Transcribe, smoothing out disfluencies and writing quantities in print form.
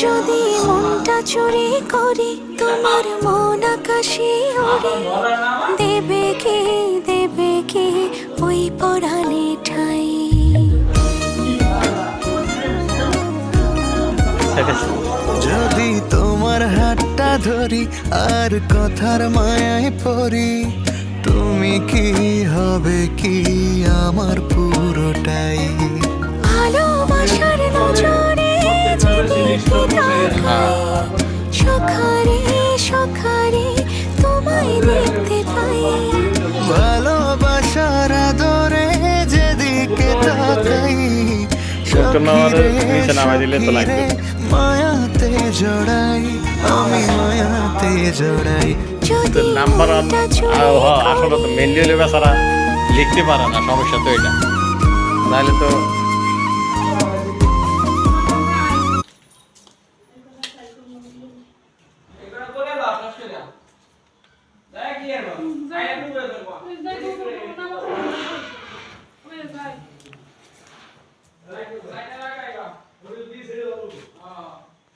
যদি মনটা চুরি করি তোমার মন আকাশে ওড়ে, দেবে কি ওই পরাণে ঠাই। যদি তোমার হাতটা ধরি আর কথার মায়ায় পড়ি, তুমি কি হবে কি আমার পুরোটাই। ভালোবাসার নজরে যেদিকে তাকাই, সখারে সখারে তোমায় দেখতে পাই। ভালোবাসার আদরে যেদিকে তাকাই, মায়াতে জড়াই, আমি মায়াতে জড়াই। নাম্বার আসলে তো মেনলি হলে বেচারা লিখতে পারে না, সমস্যা তো এটা। নাহলে তো Right.